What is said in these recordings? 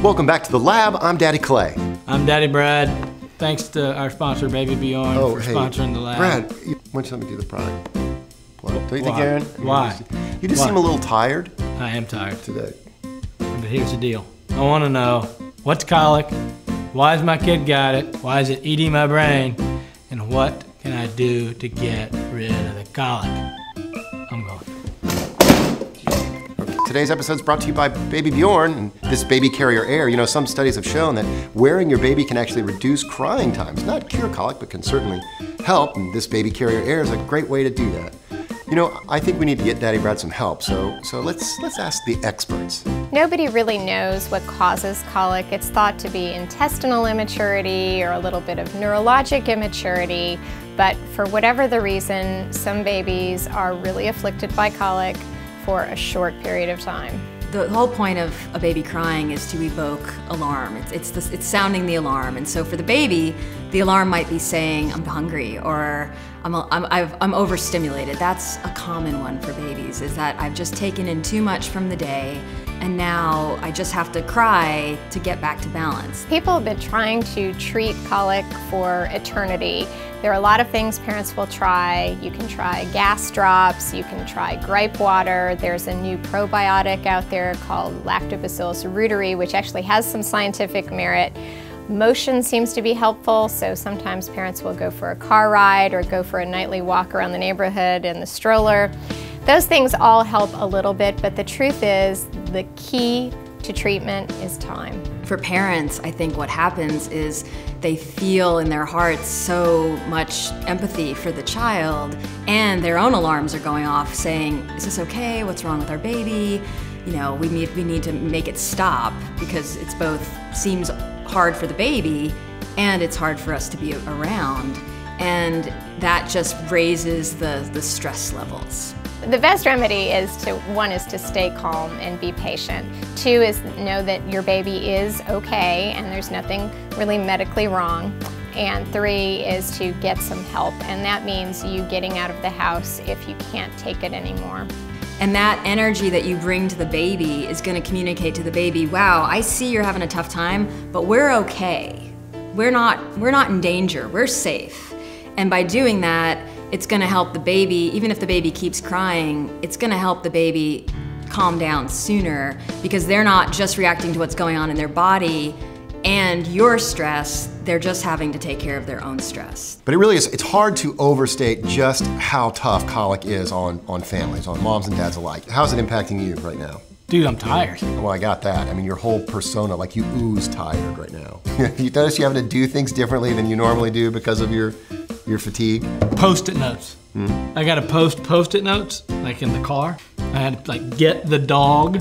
Welcome back to the lab. I'm Daddy Clay. I'm Daddy Brad. Thanks to our sponsor, Baby Bjorn, for sponsoring the lab. Brad, why don't you let me do the product? Don't you think, Aaron? Why? You just seem a little tired. I am tired today. But here's the deal. I want to know, what's colic? Why has my kid got it? Why is it eating my brain? And what can I do to get rid of the colic? I'm going. Today's episode is brought to you by Baby Bjorn and this baby carrier air. You know, some studies have shown that wearing your baby can actually reduce crying times. Not cure colic, but can certainly help. And this baby carrier air is a great way to do that. You know, I think we need to get Daddy Brad some help. So let's ask the experts. Nobody really knows what causes colic. It's thought to be intestinal immaturity or a little bit of neurologic immaturity. But for whatever the reason, some babies are really afflicted by colic for a short period of time. The whole point of a baby crying is to evoke alarm. It's sounding the alarm, and so for the baby, the alarm might be saying, "I'm hungry," or "I'm overstimulated." That's a common one for babies, is that I've just taken in too much from the day, and now I just have to cry to get back to balance. People have been trying to treat colic for eternity. There are a lot of things parents will try. You can try gas drops, you can try gripe water. There's a new probiotic out there called Lactobacillus reuteri, which actually has some scientific merit. Motion seems to be helpful, so sometimes parents will go for a car ride or go for a nightly walk around the neighborhood in the stroller. Those things all help a little bit, but the truth is the key to treatment is time. For parents, I think what happens is they feel in their hearts so much empathy for the child, and their own alarms are going off saying, "Is this okay? What's wrong with our baby? You know, we need to make it stop," because it's both seems hard for the baby and it's hard for us to be around, and that just raises the stress levels. The best remedy is one is to stay calm and be patient. Two is know that your baby is okay and there's nothing really medically wrong. And three is to get some help, and that means you getting out of the house if you can't take it anymore. And that energy that you bring to the baby is going to communicate to the baby, wow, I see you're having a tough time, but we're okay. We're not in danger, we're safe. And by doing that, it's going to help the baby, even if the baby keeps crying, it's going to help the baby calm down sooner, because they're not just reacting to what's going on in their body and your stress, they're just having to take care of their own stress. But it really is, it's hard to overstate just how tough colic is on families, on moms and dads alike. How's it impacting you right now? Dude, I'm tired. Well, I got that. I mean, your whole persona, like you ooze tired right now. You notice you having to do things differently than you normally do because of your fatigue? Post-it notes. I got to post-it notes, like in the car. I had to like get the dog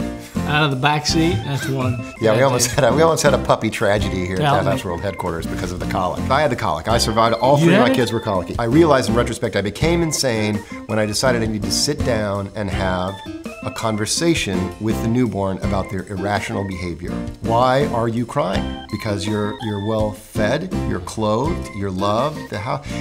out of the back seat. That's one. Yeah, we almost had a puppy tragedy here at DadLabs World Headquarters because of the colic. I had the colic. I survived. All three of my kids were colicky. I realized in retrospect I became insane when I decided I needed to sit down and have a conversation with the newborn about their irrational behavior. Why are you crying? Because you're well fed, you're clothed, you're loved.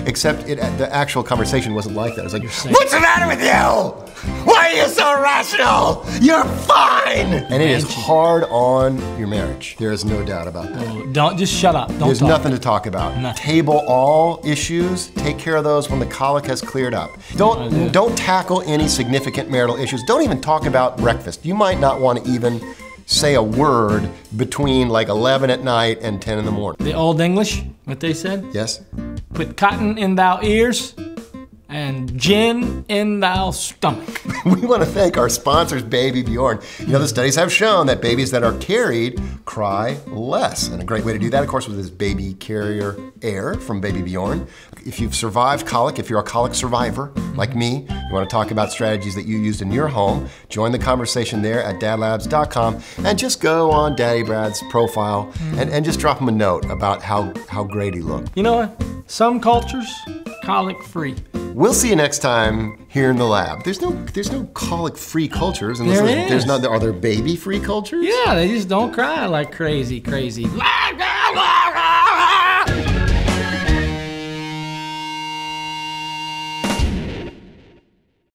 Except the actual conversation wasn't like that. It was like, what's the matter with you? Why are you so irrational? You're fine! And it is hard on your marriage. There is no doubt about that. Oh, don't, just shut up. There's nothing to talk about. Nothing. Table all issues, take care of those when the colic has cleared up. Don't tackle any significant marital issues. Don't even talk about breakfast. You might not want to even say a word between like 11 at night and 10 in the morning. The Old English, what they said? Yes? Put cotton in thou ears and gin in thou stomach. We want to thank our sponsors, Baby Bjorn. You know, the studies have shown that babies that are carried cry less. And a great way to do that, of course, was this baby carrier air from Baby Bjorn. If you've survived colic, if you're a colic survivor like me, you want to talk about strategies that you used in your home, join the conversation there at dadlabs.com and just go on Daddy Brad's profile and just drop him a note about how great he looked. You know what? Some cultures, colic free. We'll see you next time here in the lab. There's no colic-free cultures. And There's are there baby-free cultures? Yeah, they just don't cry like crazy.